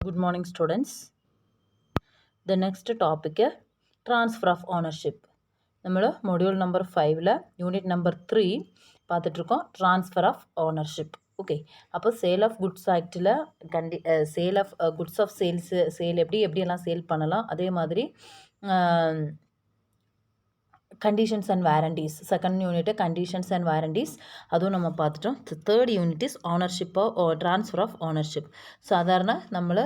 Good morning, students. The next topic transfer of ownership. നമ്മൾ module number 5 unit number 3 பார்த்துட்ருக்கோம் transfer of ownership. Okay, அப்போ sale of goods ஆக்டில் sale of goods of sale எப்படியெல்லாம் sale பண்ணலாம், அதே மாதிரி conditions and warranties. Second unit conditions and warranties അതും നമ്മൾ பார்த்துட்டோம். Third unit is ownership transfer of ownership. സാധാരണ നമ്മൾ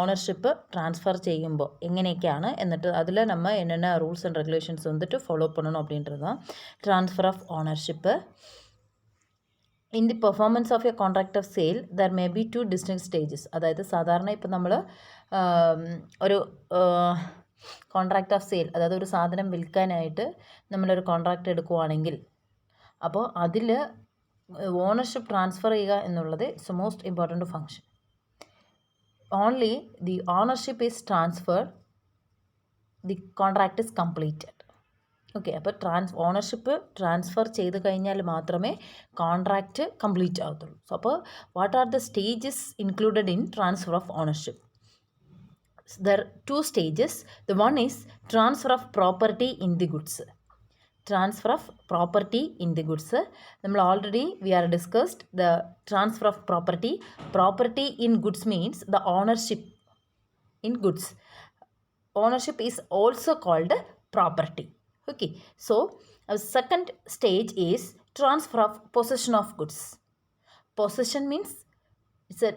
ഓണർഷിപ്പ് ട്രാൻസ്ഫർ ചെയ്യുമ്പോൾ എങ്ങനെയൊക്കെയാണ്, എന്നിട്ട് അതിൽ നമ്മൾ என்னென்ன ரூல்ஸ் அண்ட் ரெகுலேஷன்ஸ் வந்துட்டு ஃபாலோ பண்ணணும் அப்படின்றது தான் transfer of ownership. In the performance of a contract of sale there may be 2 distinct stages. അതായത് സാധാരണ ഇപ്പം നമ്മൾ ഒരു കോൺട്രാക്ട് ഓഫ് സെയിൽ, അതായത് ഒരു സാധനം വിൽക്കാനായിട്ട് നമ്മളൊരു കോൺട്രാക്റ്റ് എടുക്കുവാണെങ്കിൽ അപ്പോൾ അതിൽ ഓണർഷിപ്പ് ട്രാൻസ്ഫർ ചെയ്യുക എന്നുള്ളത് it's A most important function. Only the ownership is transfer the contract is completed. Okay, അപ്പോൾ ഓണർഷിപ്പ് ട്രാൻസ്ഫർ ചെയ്ത് കഴിഞ്ഞാൽ മാത്രമേ കോൺട്രാക്റ്റ് കംപ്ലീറ്റ് ആകത്തുള്ളൂ. സോ അപ്പോൾ what are the stages included in transfer of ownership? There are 2 stages. The one is transfer of property in the goods. Transfer of property in the goods. We are discussed the transfer of property. Property in goods means the ownership in goods. Ownership is also called property. Okay, so second stage is transfer of possession of goods. Possession means it's a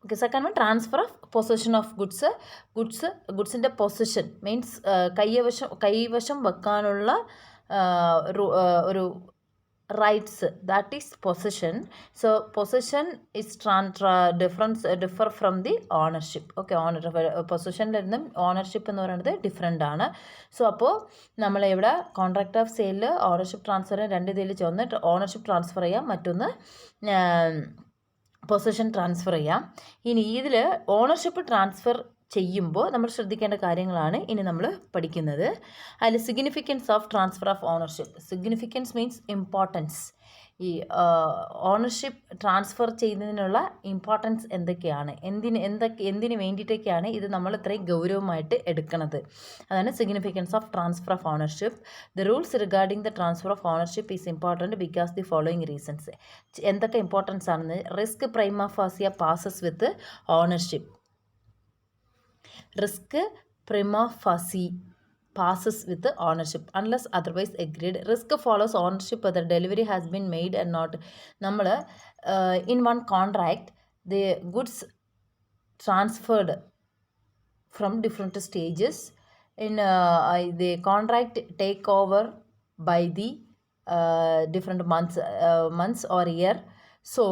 okay, second one transfer of possession of goods. ഗുഡ്സിൻ്റെ possession means കൈവശം വെക്കാനുള്ള ഒരു rights, that is possession. So possession is differ from the ownership. Okay, പൊസഷനിൽ നിന്നും ownership എന്ന് പറയുന്നത് different ആണ്. So അപ്പോൾ നമ്മളിവിടെ കോൺട്രാക്ട് ഓഫ് സെയിലിൽ ഓണർഷിപ്പ് ട്രാൻസ്ഫർ രണ്ട് ഇതിൽ ഒന്ന് ഓണർഷിപ്പ് ട്രാൻസ്ഫർ ചെയ്യാം, മറ്റൊന്ന് പൊസഷൻ ട്രാൻസ്ഫർ ചെയ്യാം. ഇനി ഇതിൽ ഓണർഷിപ്പ് ട്രാൻസ്ഫർ ചെയ്യുമ്പോൾ നമ്മൾ ശ്രദ്ധിക്കേണ്ട കാര്യങ്ങളാണ് ഇനി നമ്മൾ പഠിക്കുന്നത്. അതിൽ significance of transfer of ownership. Significance means importance. ഈ ഓണർഷിപ്പ് ട്രാൻസ്ഫർ ചെയ്യുന്നതിനുള്ള ഇമ്പോർട്ടൻസ് എന്തൊക്കെയാണ്, എന്തിന് വേണ്ടിയിട്ടൊക്കെയാണ് ഇത് നമ്മൾ ഇത്രയും ഗൗരവമായിട്ട് എടുക്കുന്നത്, അതാണ് significance of transfer of ownership. The rules regarding the transfer of ownership is important because the following reasons. എന്തൊക്കെ ഇമ്പോർട്ടൻസ് ആണെന്ന്? Risk പ്രൈമ fascia passes with ownership. Risk prima facie passes with the ownership unless otherwise agreed. Risk follows ownership whether delivery has been made and not. നമ്മൾ in one contract the goods transferred from different stages in the contract take over by the different months or year. So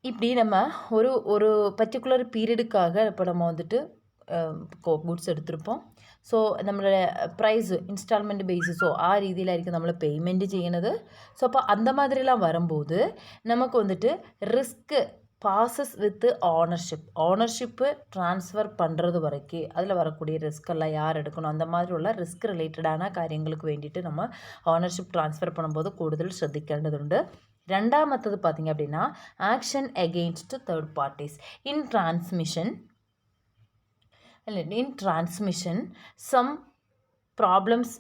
இப்படி நம்ம ஒரு particular பீரியடுக்காக இப்போ நம்ம வந்துட்டு goods എടുത്തിരുപ്പോൾ, so നമ്മളുടെ price instalment ബേസിസോ ആ രീതിയിലായിരിക്കും നമ്മൾ പേയ്മെൻറ്റ് ചെയ്യണത്. ஸோ அப்போ அந்த மாதிரிலாம் வரும்போது நமக்கு வந்துட்டு risk bosses with ownership transfer பண்ணுறது வரைக்கும் அதில் வரக்கூடிய ரிஸ்கெல்லாம் யார் எடுக்கணும், அந்த மாதிரி உள்ள ரிஸ்க் ரிலேட்டடான കാര്യങ്ങൾക്ക് വേണ്ടിയിട്ട് നമ്മൾ ഓണർഷിപ്പ് ട്രാൻസ്ഫർ பண்ணும்போது കൂടുതൽ ശ്രദ്ധിക്കേണ്ടതുണ്ട്. രണ്ടാമത്തത് பார்த்திங்க அப்படின்னா action against third parties. In transmission some problems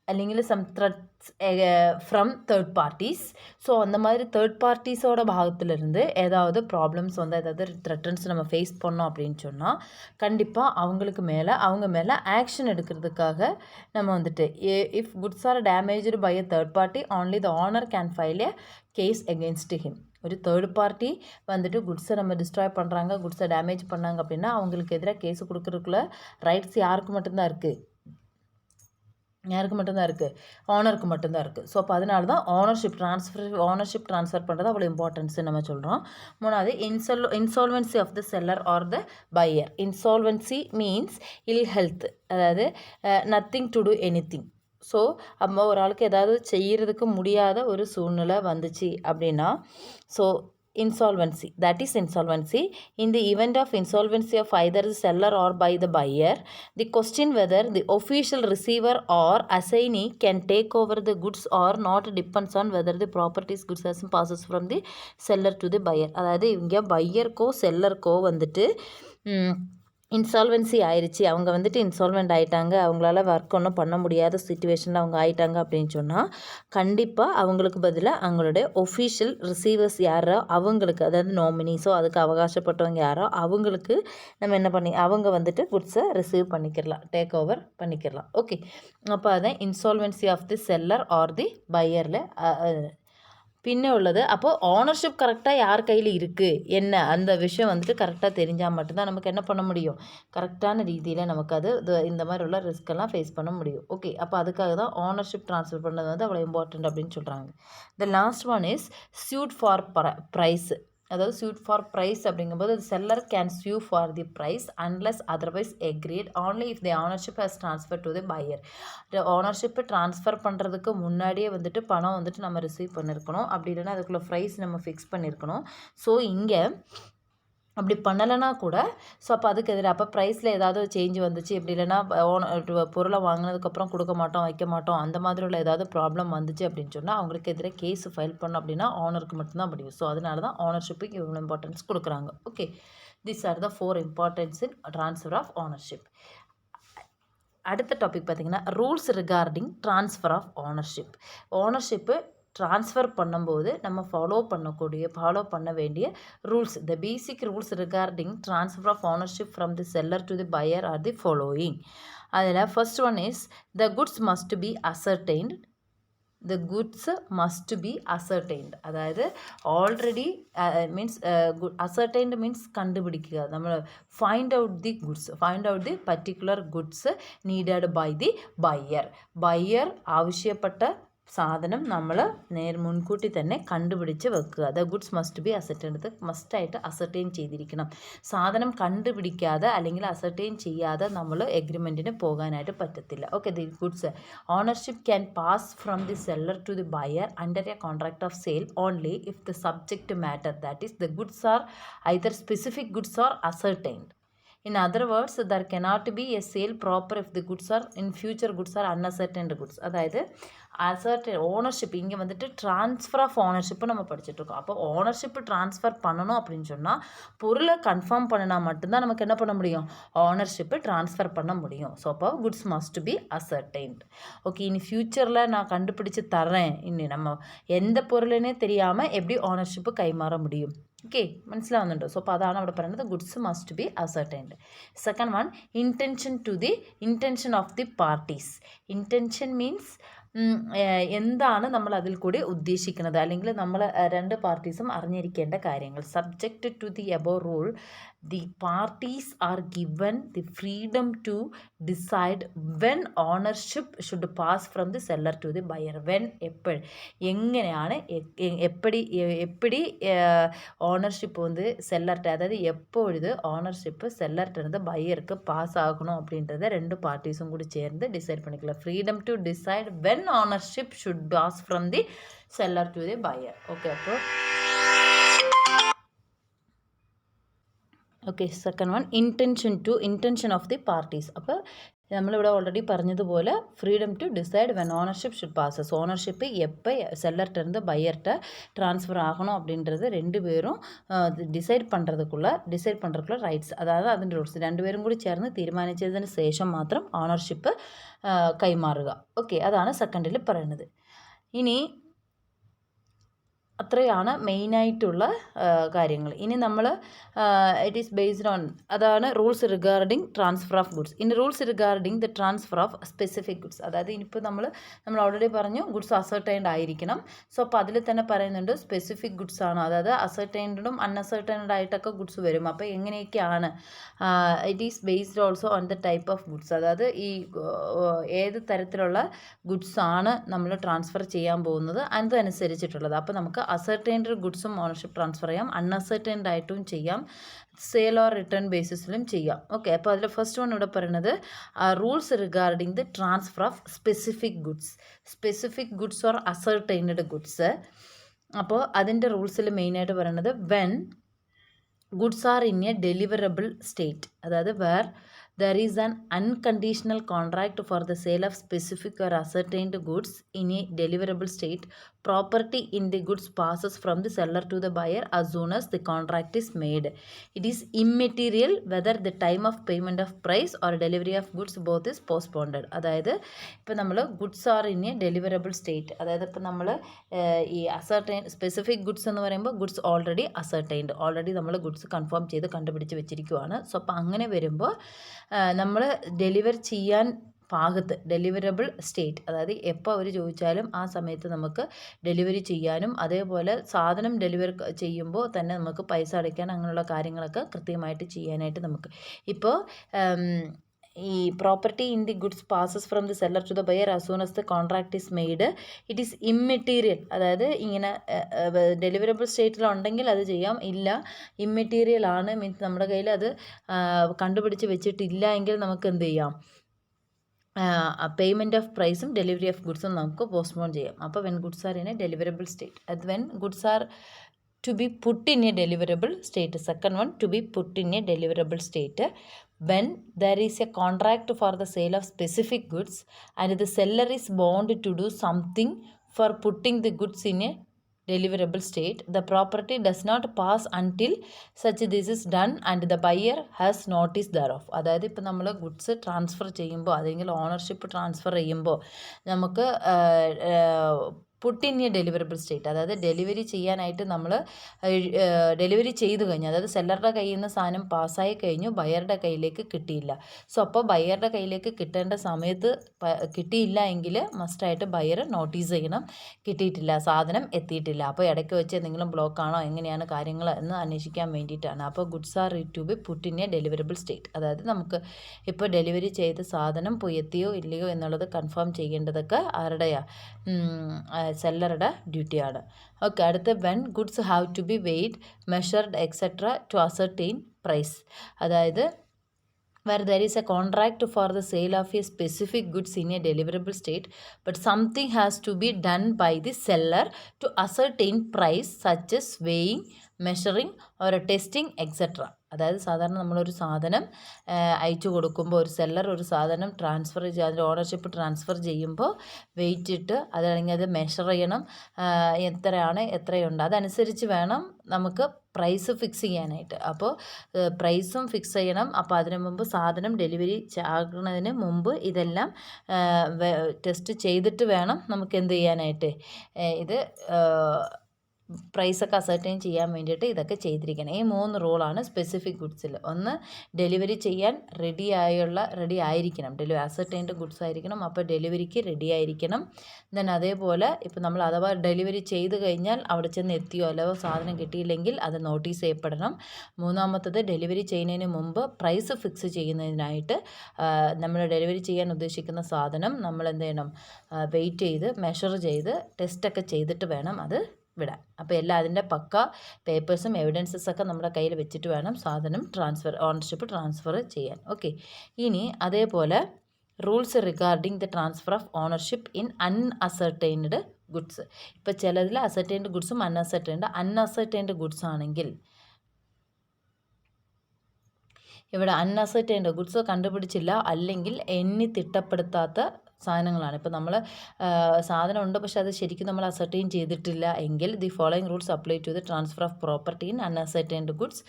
അല്ലെങ്കിൽ some threats from third parties. So அந்த மாதிரி தேர்ட் பார்ட்டிஸோட பாகத்திலிருந்து ஏதாவது ப்ராப்ளம்ஸ் வந்து ஏதாவது த்ரெட்டன்ஸ் நம்ம ஃபேஸ் பண்ணோம் அப்படின்னு சொன்னால் கண்டிப்பாக அவங்க மேலே ஆக்ஷன் எடுக்கிறதுக்காக நம்ம வந்துட்டு if goods are damaged by a third party only the owner can file a case against him. ஒரு தேர்ட் பார்ட்டி வந்துட்டு குட்ஸை நம்ம டிஸ்ட்ராய் பண்ணுறாங்க, குட்ஸை டேமேஜ் பண்ணாங்க அப்படின்னா அவங்களுக்கு எதிராக கேஸ் கொடுக்குறதுக்குள்ள ரைட்ஸ் யாருக்கு மட்டும்தான் இருக்குது? ஓனருக்கு மட்டும்தான் இருக்குது. ஸோ அப்போ அதனால தான் ஓனர்ஷிப் ட்ரான்ஸ்ஃபர் பண்ணுறது அவ்வளோ இம்பார்ட்டன்ஸு நம்ம சொல்கிறோம். மூணாவது insolvency of the seller or the buyer. Insolvency means ill health, அதாவது nothing to do anything. So நம்ம ஒரு ஆளுக்கு ஏதாவது செய்கிறதுக்கு முடியாத ஒரு சூழ்நிலை வந்துச்சு அப்படின்னா, so insolvency, that is insolvency. In the event of insolvency of either the seller or by the buyer, the question whether the official receiver or assignee can take over the goods or not depends on whether the properties goods as passes from the seller to the buyer. அதாவது இங்கே பையருக்கோ செல்லருக்கோ வந்துட்டு insolvency ஆயிடுச்சு, அவங்க வந்துட்டு insolvent ஆகிட்டாங்க, அவங்களால work ஒன்றும் பண்ண முடியாத சுச்சுவேஷனில் அவங்க ஆகிட்டாங்க அப்படின்னு சொன்னால் கண்டிப்பாக அவங்களுக்கு பதிலாக அவங்களுடைய ஒஃபிஷியல் ரிசீவர்ஸ் யாரோ அவங்களுக்கு, அதாவது நாமினிஸோ அதுக்கு அவகாசப்பட்டவங்க யாரோ அவங்களுக்கு நம்ம என்ன பண்ணி அவங்க வந்துட்டு குட்ஸை ரிசீவ் பண்ணிக்கிறலாம், டேக் ஓவர் பண்ணிக்கிறலாம். ஓகே, அப்போ அதான் insolvency of the seller or the பையரில் பின்னே உள்ளது. அப்போது ஓனர்ஷிப் கரெக்டாக யார் கையில் இருக்குது என்ன அந்த விஷயம் வந்துட்டு கரெக்டாக தெரிஞ்சால் மட்டும்தான் நமக்கு என்ன பண்ண முடியும், கரெக்டான ரீதியில் நமக்கு அது இந்த மாதிரி உள்ள ரிஸ்க்கெல்லாம் ஃபேஸ் பண்ண முடியும். ஓகே, அப்போ அதுக்காக தான் ஓனர்ஷிப் ட்ரான்ஸ்ஃபர் பண்ணது வந்து அவ்வளோ இம்பார்ட்டண்ட் அப்படின்னு சொல்கிறாங்க. The last one is suit for price. அதாவது சூட் ஃபார் ப்ரைஸ் அப்படிங்கும்போது seller can sue for the price unless otherwise agreed only if the ownership has transferred to the buyer. Ownership transfer பண்ணுறதுக்கு முன்னாடியே வந்துட்டு பணம் வந்துட்டு நம்ம ரிசீவ் பண்ணியிருக்கணும், அப்படி இல்லைன்னா அதுக்குள்ளே ப்ரைஸ் நம்ம ஃபிக்ஸ் பண்ணியிருக்கணும். ஸோ இங்கே அப்படி பண்ணலைன்னா கூட ஸோ அப்போ அதுக்கு எதிராக அப்போ ப்ரைஸில் ஏதாவது சேஞ்ச் வந்துச்சு, இப்படி இல்லைன்னா பொருளை வாங்கினதுக்கப்புறம் கொடுக்க மாட்டோம் வைக்க மாட்டோம் அந்த மாதிரி உள்ள ஏதாவது ப்ராப்ளம் வந்துச்சு அப்படின்னு சொன்னால் அவங்களுக்கு எதிராக கேஸ் ஃபைல் பண்ணோம் அப்படின்னா ஓனருக்கு மட்டும்தான் முடியும். ஸோ அதனால தான் ஓனர்ஷிப்புக்கு இவ்வளோ இம்பார்ட்டன்ஸ் கொடுக்குறாங்க. Okay, these are the 4 importance in transfer of ownership. அடுத்த டாபிக் பார்த்திங்கன்னா rules regarding transfer of ownership. Ownership transfer பண்ணும்போது நம்ம ஃபாலோ பண்ண வேண்டிய rules. The basic rules regarding transfer of ownership from the seller to the buyer are the following. அதில் first one is the goods must be ascertained. the goods must be ascertained. அதாவது already means ascertained means கண்டுபிடிക്കുക, நம்ம find out the goods, find out the particular goods needed by the buyer ആവശ്യപ്പെട്ട സാധനം നമ്മൾ മുൻകൂട്ടി തന്നെ കണ്ടുപിടിച്ച് വെക്കുക. The goods must be ascertained, മസ്റ്റായിട്ട് അസർട്ടൈൻ ചെയ്തിരിക്കണം. സാധനം കണ്ടുപിടിക്കാതെ അല്ലെങ്കിൽ അസർട്ടൈൻ ചെയ്യാതെ നമ്മൾ എഗ്രിമെൻറ്റിന് പോകാനായിട്ട് പറ്റത്തില്ല. Okay, the goods ownership can pass from the seller to the buyer under a contract of sale only if the subject matter, that is the goods are either specific goods or ascertained. In other words, there cannot be a sale proper if the goods are in future goods are unascertained goods. அதாவது ownership இங்கே வந்துட்டு transfer of ownership நம்ம படிச்சுட்ருக்கோம். அப்போ ownership transfer பண்ணணும் அப்படின்னு சொன்னால் பொருளை confirm பண்ணினா மட்டும்தான் நமக்கு என்ன பண்ண முடியும், ஓனர்ஷிப்பு ட்ரான்ஸ்ஃபர் பண்ண முடியும். ஸோ அப்போ குட்ஸ் மஸ்ட் பி அசர்டைன்ட். ஓகே, இனி ஃப்யூச்சரில் நான் கண்டுபிடிச்சி தரேன், இனி நம்ம எந்த பொருளுன்னே தெரியாமல் எப்படி ஓனர்ஷிப்பு கைமாற முடியும். ഓക്കെ, മനസ്സിലാവുന്നുണ്ടോ? സോ അപ്പോൾ അതാണ് അവിടെ പറയുന്നത് goods must be ascertained. Second one intention of the parties. Intention means എന്താണ് നമ്മൾ അതിൽ കൂടി ഉദ്ദേശിക്കുന്നത്, അല്ലെങ്കിൽ നമ്മൾ രണ്ട് പാർട്ടീസും അറിഞ്ഞിരിക്കേണ്ട കാര്യങ്ങൾ. Subject to the above rule the parties are given the freedom to decide when ownership should pass from the seller to the buyer. When എങ്ങനെയാണ് எப்படி ஓனர்ஷிப் வந்து செல்லர்கிட்ட, அதாவது எப்பொழுது ஓனர்ஷிப்பு செல்லர்கிட்ட இருந்து பையருக்கு பாஸ் ஆகணும் அப்படின்றத ரெண்டு பார்ட்டிஸும் கூட சேர்ந்து டிசைட் பண்ணிக்கலாம். Freedom to decide when ownership should pass from the seller to the buyer. Okay, அப்போ okay, second one intention of the parties. അപ്പോൾ നമ്മളിവിടെ ഓൾറെഡി പറഞ്ഞതുപോലെ freedom to decide when ownership should passes. Ownership எப்போ செல்லர்கிட்டருந்து பையர்கிட்ட transfer ஆகணும் அப்படின்றது ரெண்டு பேரும் டிசைட் பண்ணுறதுக்குள்ள ரைட்ஸ், அதாவது അതിൻ്റെ റൂൾസ് രണ്ട് പേരും കൂടി ചേർന്ന് തീരുമാനിച്ചതിന് ശേഷം മാത്രം ഓണർഷിപ്പ് കൈമാറുക. ഓക്കെ, അതാണ് സെക്കൻഡിൽ പറയുന്നത്. ഇനി അത്രയാണ് മെയിനായിട്ടുള്ള കാര്യങ്ങൾ. ഇനി നമ്മൾ ഇറ്റ് ഈസ് ബേസ്ഡ് ഓൺ, അതാണ് rules regarding transfer of goods. ഇനി rules regarding the transfer of specific goods. അതായത് ഇനിയിപ്പോൾ നമ്മൾ ഓൾറെഡി പറഞ്ഞു ഗുഡ്സ് അസർട്ടൈൻഡ് ആയിരിക്കണം. സോ അപ്പോൾ അതിൽ തന്നെ പറയുന്നുണ്ട് സ്പെസിഫിക് ഗുഡ്സ് ആണ്, അതായത് അസർട്ടൈൻഡും അൺഅസർട്ടൈൻഡ് ആയിട്ടൊക്കെ ഗുഡ്സ് വരും. അപ്പോൾ എങ്ങനെയൊക്കെയാണ്, it is based also on the type of goods, അതായത് ഈ ഏത് തരത്തിലുള്ള ഗുഡ്സ് ആണ് നമ്മൾ ട്രാൻസ്ഫർ ചെയ്യാൻ പോകുന്നത് അതനുസരിച്ചിട്ടുള്ളത്. അപ്പോൾ നമുക്ക് അസർട്ടൈൻഡ് ഗുഡ്സും ഓണർഷിപ്പ് ട്രാൻസ്ഫർ ചെയ്യാം, അൺഅസർട്ടൈൻഡ് ആയിട്ടും ചെയ്യാം, സെയിൽ ഓർ റിട്ടേൺ ബേസിസിലും ചെയ്യാം. ഓക്കെ, അപ്പോൾ അതിൽ ഫസ്റ്റ് വൺ ഇവിടെ പറയുന്നത് rules regarding the transfer of specific goods or ascertained goods. അപ്പോൾ അതിൻ്റെ റൂൾസിൽ മെയിനായിട്ട് പറയുന്നത് when goods are in a deliverable state, അതായത് where there is an unconditional contract for the sale of specific or ascertained goods in a deliverable state, property in the goods passes from the seller to the buyer as soon as the contract is made. It is immaterial whether the time of payment of price or delivery of goods both is postponed. അതായത് ഇപ്പോൾ നമ്മൾ goods are in a deliverable state, അതായത് ഇപ്പോൾ നമ്മൾ ഈ ascertain specific goods എന്ന് പറയുമ്പോൾ goods already ascertained, already നമ്മൾ ഗുഡ്സ് കൺഫേം ചെയ്ത് കണ്ടുപിടിച്ച് വെച്ചിരിക്കുവാണ്. സോ അപ്പോൾ അങ്ങനെ വരുമ്പോൾ നമ്മൾ ഡെലിവർ ചെയ്യാൻ പാകത്ത് ഡെലിവറബിൾ സ്റ്റേറ്റ്, അതായത് എപ്പോൾ അവർ ചോദിച്ചാലും ആ സമയത്ത് നമുക്ക് ഡെലിവറി ചെയ്യാനും അതേപോലെ സാധനം ഡെലിവർ ചെയ്യുമ്പോൾ തന്നെ നമുക്ക് പൈസ അടയ്ക്കാൻ അങ്ങനെയുള്ള കാര്യങ്ങളൊക്കെ കൃത്യമായിട്ട് ചെയ്യാനായിട്ട് നമുക്ക് ഇപ്പോൾ ഈ property in the goods passes from the seller to the buyer as soon as the contract is made, it is immaterial. അതായത് ഇങ്ങനെ ഡെലിവറബിൾ സ്റ്റേറ്റിലുണ്ടെങ്കിൽ അത് ചെയ്യാം, ഇല്ല ഇമ്മെറ്റീരിയൽ ആണ് മീൻസ് നമ്മുടെ കയ്യിൽ അത് കണ്ടുപിടിച്ച് വെച്ചിട്ടില്ല എങ്കിൽ നമുക്ക് എന്ത് ചെയ്യാം, പേയ്മെൻറ്റ് ഓഫ് പ്രൈസും ഡെലിവറി ഓഫ് ഗുഡ്സും നമുക്ക് പോസ്റ്റ്പോൺ ചെയ്യാം. അപ്പോൾ when goods are in a deliverable state, അത് when goods are to be put in a deliverable state. Second one, to be put in a deliverable state when there is a contract for the sale of specific goods and the seller is bound to do something for putting the goods in a deliverable state. The property does not pass until such this is done and the buyer has notice thereof. അതായത് ഇപ്പോൾ നമ്മൾ goods transfer ചെയ്യുമ്പോൾ അല്ലെങ്കിൽ ownership transfer ചെയ്യുമ്പോൾ നമുക്ക് puttu in a deliverable state, അതായത് delivery ചെയ്യാനായിട്ട് നമ്മൾ ഡെലിവറി ചെയ്തു കഴിഞ്ഞു, അതായത് സെല്ലറുടെ കയ്യിൽ നിന്ന് സാധനം പാസ്സായി കഴിഞ്ഞു, ബയറുടെ കയ്യിലേക്ക് കിട്ടിയില്ല. സോ അപ്പോൾ ബയറുടെ കയ്യിലേക്ക് കിട്ടേണ്ട സമയത്ത് കിട്ടിയില്ല എങ്കിൽ മസ്റ്റായിട്ട് ബയർ നോട്ടീസ് ചെയ്യണം, കിട്ടിയിട്ടില്ല, സാധനം എത്തിയിട്ടില്ല. അപ്പോൾ ഇടയ്ക്ക് വെച്ച് എന്തെങ്കിലും ബ്ലോക്കാണോ എങ്ങനെയാണ് കാര്യങ്ങൾ എന്ന് അന്വേഷിക്കാൻ വേണ്ടിയിട്ടാണ്. അപ്പോൾ goods are to be put in a deliverable state, അതായത് നമുക്ക് ഇപ്പോൾ ഡെലിവറി ചെയ്ത സാധനം പോയി എത്തിയോ ഇല്ലയോ എന്നുള്ളത് കൺഫേം ചെയ്യേണ്ടതൊക്കെ ആരുടെയാണ്, സെല്ലറുടെ ഡ്യൂട്ടിയാണ്. ഓക്കെ, അടുത്ത when goods have to be weighed measured etcetera to ascertain price, അതായത് where there is a contract for the sale of a specific goods in a deliverable state but something has to be done by the seller to ascertain price such as weighing, measuring or testing etc. അതായത് സാധാരണ നമ്മളൊരു സാധനം അയച്ചു കൊടുക്കുമ്പോൾ ഒരു seller ഒരു സാധനം transfer ചെയ്യുക, അതിൻ്റെ ഓണർഷിപ്പ് ട്രാൻസ്ഫർ ചെയ്യുമ്പോൾ വെയിറ്റ് ഇട്ട് അതല്ലെങ്കിൽ അത് മെഷർ ചെയ്യണം, എത്രയുണ്ട് അതനുസരിച്ച് വേണം നമുക്ക് പ്രൈസ് ഫിക്സ് ചെയ്യാനായിട്ട്. അപ്പോൾ പ്രൈസും ഫിക്സ് ചെയ്യണം. അപ്പോൾ അതിനു മുമ്പ് സാധനം ഡെലിവറി ആകുന്നതിന് മുമ്പ് ഇതെല്ലാം ടെസ്റ്റ് ചെയ്തിട്ട് വേണം നമുക്ക് എന്ത് ചെയ്യാനായിട്ട്, ഇത് പ്രൈസൊക്കെ അസർട്ടൈൻ ചെയ്യാൻ വേണ്ടിയിട്ട് ഇതൊക്കെ ചെയ്തിരിക്കണം. ഈ 3 റൂളാണ് സ്പെസിഫിക് ഗുഡ്സിൽ. ഒന്ന്, ഡെലിവറി ചെയ്യാൻ റെഡി ആയിരിക്കണം, അസർട്ടൈൻഡ് ഗുഡ്സ് ആയിരിക്കണം, അപ്പോൾ ഡെലിവറിക്ക് റെഡി ആയിരിക്കണം. ദെൻ അതേപോലെ ഇപ്പോൾ നമ്മൾ അഥവാ ഡെലിവറി ചെയ്ത് കഴിഞ്ഞാൽ അവിടെ ചെന്ന് എത്തിയോ അല്ലയോ സാധനം കിട്ടിയില്ലെങ്കിൽ അത് നോട്ടീസ് ചെയ്യപ്പെടണം. മൂന്നാമത്തത്, ഡെലിവറി ചെയ്യുന്നതിന് മുമ്പ് പ്രൈസ് ഫിക്സ് ചെയ്യുന്നതിനായിട്ട് നമ്മൾ ഡെലിവറി ചെയ്യാൻ ഉദ്ദേശിക്കുന്ന സാധനം നമ്മൾ എന്ത് ചെയ്യണം, വെയിറ്റ് ചെയ്ത് മെഷർ ചെയ്ത് ടെസ്റ്റൊക്കെ ചെയ്തിട്ട് വേണം അത് വിടാൻ. അപ്പോൾ എല്ലാം അതിൻ്റെ പക്ക പേപ്പേഴ്സും എവിഡൻസസൊക്കെ നമ്മുടെ കയ്യിൽ വെച്ചിട്ട് വേണം സാധനം ഓണർഷിപ്പ് ട്രാൻസ്ഫർ ചെയ്യാൻ. ഓക്കെ, ഇനി അതേപോലെ rules regarding the transfer of ownership in unascertained goods. ഇപ്പോൾ ചിലതിൽ അസർട്ടൈൻഡ് ഗുഡ്സും അൺഅസർട്ടൈൻഡ് ഗുഡ്സ് ആണെങ്കിൽ ഇവിടെ അൺഅസർട്ടൈൻഡ് ഗുഡ്സ് കണ്ടുപിടിച്ചില്ല അല്ലെങ്കിൽ എണ്ണി തിട്ടപ്പെടുത്താത്ത സാധനങ്ങളാണ്. ഇപ്പോൾ നമ്മൾ സാധനം ഉണ്ട് പക്ഷേ അത് ശരിക്കും നമ്മൾ അസർട്ടൈൻ ചെയ്തിട്ടില്ല എങ്കിൽ the following rules apply to the transfer of property in unascertained goods.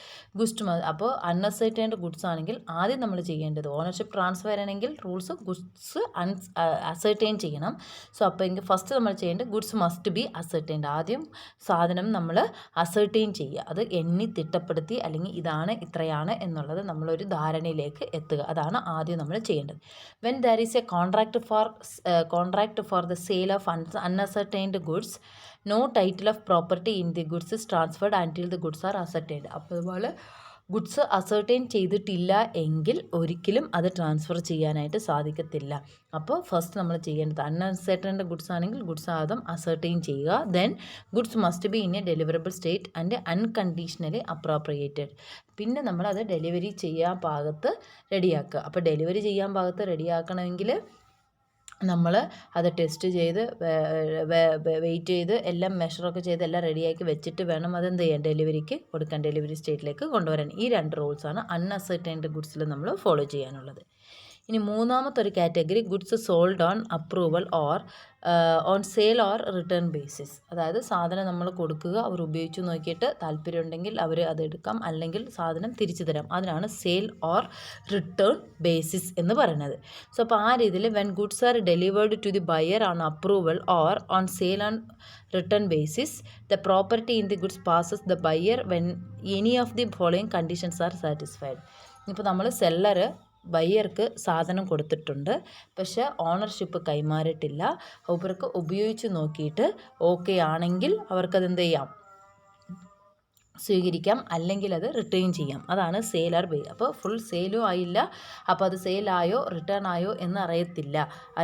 അപ്പോൾ അൺഅസർട്ടൈൻഡ് ഗുഡ്സ് ആണെങ്കിൽ ആദ്യം നമ്മൾ ചെയ്യേണ്ടത് ഓണർഷിപ്പ് ട്രാൻസ്ഫർ ആണെങ്കിൽ ഗുഡ്സ് അസർട്ടൈൻ ചെയ്യണം. സോ അപ്പോൾ എങ്കിൽ ഫസ്റ്റ് നമ്മൾ ചെയ്യേണ്ടത് ഗുഡ്സ് മസ്റ്റ് ബി അസർട്ടൈൻഡ്. ആദ്യം സാധനം നമ്മൾ അസർട്ടൈൻ ചെയ്യുക, അത് എണ്ണി തിട്ടപ്പെടുത്തി അല്ലെങ്കിൽ ഇതാണ് ഇത്രയാണ് എന്നുള്ളത് നമ്മളൊരു ധാരണയിലേക്ക് എത്തുക, അതാണ് ആദ്യം നമ്മൾ ചെയ്യേണ്ടത്. When there is A contract for the sale of unascertained goods, no title of property in the goods is transferred until the goods are ascertained. അപ്പോൾ അതുപോലെ ഗുഡ്സ് അസർട്ടൈൻ ചെയ്തിട്ടില്ല എങ്കിൽ ഒരിക്കലും അത് ട്രാൻസ്ഫർ ചെയ്യാനായിട്ട് സാധിക്കത്തില്ല. അപ്പോൾ ഫസ്റ്റ് നമ്മൾ ചെയ്യേണ്ടത് അൺഅസർട്ടൈൻഡ് ഗുഡ്സ് ആണെങ്കിൽ ഗുഡ്സ് ആദ്യം അസർട്ടൈൻ ചെയ്യുക. Then goods must be in a deliverable state and unconditionally appropriated. പിന്നെ നമ്മൾ അത് ഡെലിവറി ചെയ്യാൻ പാകത്ത് റെഡിയാക്കുക. അപ്പോൾ ഡെലിവറി ചെയ്യാൻ പാകത്ത് റെഡിയാക്കണമെങ്കിൽ നമ്മൾ അത് ടെസ്റ്റ് ചെയ്ത് വെയിറ്റ് ചെയ്ത് എല്ലാം മെഷറൊക്കെ ചെയ്ത് എല്ലാം റെഡിയാക്കി വെച്ചിട്ട് വേണം അതെന്ത് ചെയ്യാൻ ഡെലിവറിക്ക് കൊടുക്കാൻ, ഡെലിവറി സ്റ്റേറ്റിലേക്ക് കൊണ്ടുവരാൻ. ഈ 2 റൂൾസാണ് അൺഅസർട്ടൈൻഡ് ഗുഡ്സിൽ നമ്മൾ ഫോളോ ചെയ്യാനുള്ളത്. ഇനി മൂന്നാമത്തെ ഒരു category goods sold on approval or on sale or return basis. അതായത് സാധനം നമ്മൾ കൊടുക്കുക, അവർ ഉപയോഗിച്ച് നോക്കിയിട്ട് താല്പര്യമുണ്ടെങ്കിൽ അവർ അതെടുക്കാം, അല്ലെങ്കിൽ സാധനം തിരിച്ചു തരാം. അതിനാണ് സെയിൽ ഓർ റിട്ടേൺ ബേസിസ് എന്ന് പറയുന്നത്. സോ അപ്പോൾ ആ രീതിയിൽ when goods are delivered to the buyer on approval or on sale on return basis the property in the goods passes the buyer when any of the following conditions are satisfied. ഇപ്പോൾ നമ്മൾ seller ബയ്യർക്ക് സാധനം കൊടുത്തിട്ടുണ്ട്, പക്ഷേ ownership കൈമാറിയിട്ടില്ല. അവർക്ക് ഉപയോഗിച്ച് നോക്കിയിട്ട് okay ആണെങ്കിൽ അവർക്കതെന്ത് ചെയ്യാം, സ്വീകരിക്കാം, അല്ലെങ്കിൽ അത് റിട്ടേൺ ചെയ്യാം. അതാണ് സെയിൽ ഓർ ബൈ. അപ്പോൾ ഫുൾ സെയിലും ആയില്ല, അപ്പോൾ അത് സെയിലായോ റിട്ടേൺ ആയോ എന്നറിയത്തില്ല,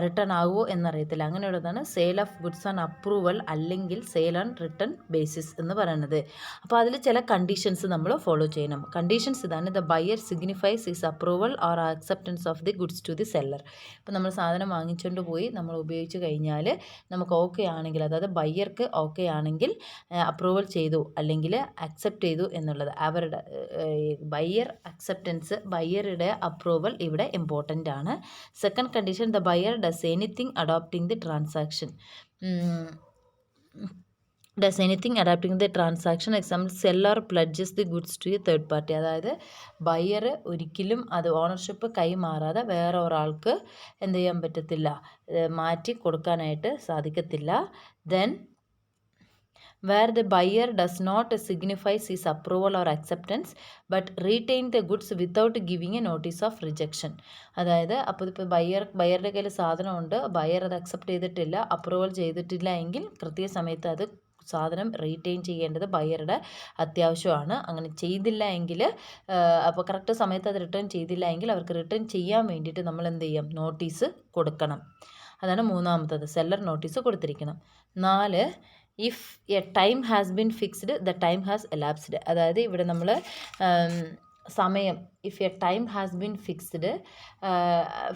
റിട്ടേൺ ആകുമോ എന്നറിയത്തില്ല. അങ്ങനെയുള്ളതാണ് sale of goods on approval അല്ലെങ്കിൽ സെയിൽ ഓൺ റിട്ടേൺ ബേസിസ് എന്ന് പറയുന്നത്. അപ്പോൾ അതിൽ ചില കണ്ടീഷൻസ് നമ്മൾ ഫോളോ ചെയ്യണം. കണ്ടീഷൻസ് ഇതാണ്: the buyer signifies is approval or acceptance of the goods to the seller. ഇപ്പോൾ നമ്മൾ സാധനം വാങ്ങിച്ചുകൊണ്ട് പോയി നമ്മൾ ഉപയോഗിച്ച് കഴിഞ്ഞാൽ നമുക്ക് ഓക്കെ ആണെങ്കിൽ, അതായത് ബയ്യർക്ക് ഓക്കെ ആണെങ്കിൽ അപ്രൂവൽ ചെയ്തു അല്ലെങ്കിൽ അക്സെപ്റ്റ് ചെയ്തു എന്നുള്ളത്. അവരുടെ ബയ്യർ അക്സെപ്റ്റൻസ്, ബയ്യറുടെ അപ്രൂവൽ ഇവിടെ ഇമ്പോർട്ടൻ്റ് ആണ്. Second condition: the buyer does anything adopting the transaction. Does anything adapting the transaction. Example seller pledges the goods to a third party. അതായത് ബയ്യർ ഒരിക്കലും അത് ഓണർഷിപ്പ് കൈമാറാതെ വേറെ ഒരാൾക്ക് എന്ത് ചെയ്യാൻ പറ്റത്തില്ല, മാറ്റി കൊടുക്കാനായിട്ട് സാധിക്കത്തില്ല. Then where the buyer does not signifies his approval or acceptance but retain the goods without giving a notice of rejection. അതായത് അപ്പോൾ ഇപ്പോൾ ബയ്യറുടെ കയ്യിൽ സാധനമുണ്ട്, ബയ്യർ അത് അക്സെപ്റ്റ് ചെയ്തിട്ടില്ല, അപ്രൂവൽ ചെയ്തിട്ടില്ല എങ്കിൽ കൃത്യസമയത്ത് അത് സാധനം റീറ്റെയിൻ ചെയ്യേണ്ടത് ബയ്യറുടെ അത്യാവശ്യമാണ്. അങ്ങനെ ചെയ്തില്ല എങ്കിൽ, അപ്പോൾ കറക്റ്റ് സമയത്ത് അത് റിട്ടേൺ ചെയ്തില്ല എങ്കിൽ അവർക്ക് റിട്ടേൺ ചെയ്യാൻ വേണ്ടിയിട്ട് നമ്മൾ എന്ത് ചെയ്യും, നോട്ടീസ് കൊടുക്കണം. അതാണ് മൂന്നാമത്തത്, സെല്ലർ നോട്ടീസ് കൊടുത്തിരിക്കണം. 4, if a time has been fixed the time has elapsed. അതായത് ഇവിടെ നമ്മൾ സമയം, if a time has been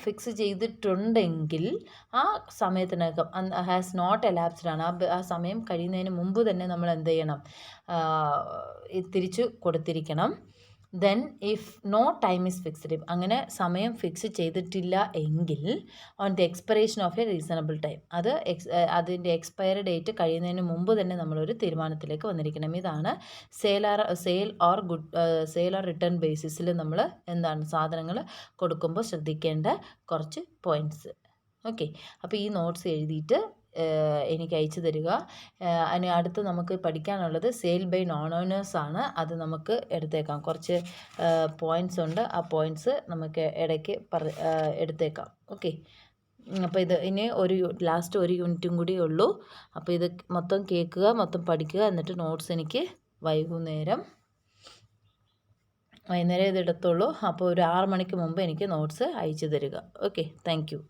fix ചെയ്തിട്ടുണ്ടെങ്കിൽ ആ സമയത്തിനകം, ഹാസ് നോട്ട് എലാപ്സ്ഡ് ആണ്, ആ സമയം കഴിയുന്നതിന് മുമ്പ് തന്നെ നമ്മൾ എന്ത് ചെയ്യണം, തിരിച്ചു കൊടുത്തിരിക്കണം. Then if no time is fixed, അങ്ങനെ സമയം ഫിക്സ് ചെയ്തിട്ടില്ല എങ്കിൽ on the expiration of a reasonable time, അതിൻ്റെ എക്സ്പയറി ഡേറ്റ് കഴിയുന്നതിന് മുമ്പ് തന്നെ നമ്മളൊരു തീരുമാനത്തിലേക്ക് വന്നിരിക്കണം. ഇതാണ് സെയിൽ ഓർ റിട്ടേൺ ബേസിസിൽ നമ്മൾ എന്താണ് സാധനങ്ങൾ കൊടുക്കുമ്പോൾ ശ്രദ്ധിക്കേണ്ട കുറച്ച് പോയിൻറ്റ്സ്. ഓക്കെ, അപ്പോൾ ഈ നോട്ട്സ് എഴുതിയിട്ട് എനിക്ക് അയച്ചു തരിക. അതിന് അടുത്ത് നമുക്ക് പഠിക്കാനുള്ളത് സെയിൽ ബൈ നോൺ ഓണേഴ്സ് ആണ്. അത് നമുക്ക് എടുത്തേക്കാം, കുറച്ച് പോയിൻറ്റ്സ് ഉണ്ട്, ആ പോയിൻറ്റ്സ് നമുക്ക് ഇടയ്ക്ക് എടുത്തേക്കാം. ഓക്കെ, അപ്പോൾ ഇത് ഇനി ലാസ്റ്റ് ഒരു യൂണിറ്റും കൂടി ഉള്ളൂ. അപ്പോൾ ഇത് മൊത്തം കേൾക്കുക, മൊത്തം പഠിക്കുക, എന്നിട്ട് നോട്ട്സ് എനിക്ക് വൈകുന്നേരം ഇത് എടുത്തുള്ളൂ. അപ്പോൾ ഒരു 6 മണിക്ക് മുമ്പ് എനിക്ക് നോട്ട്സ് അയച്ചു തരിക. Okay, thank you.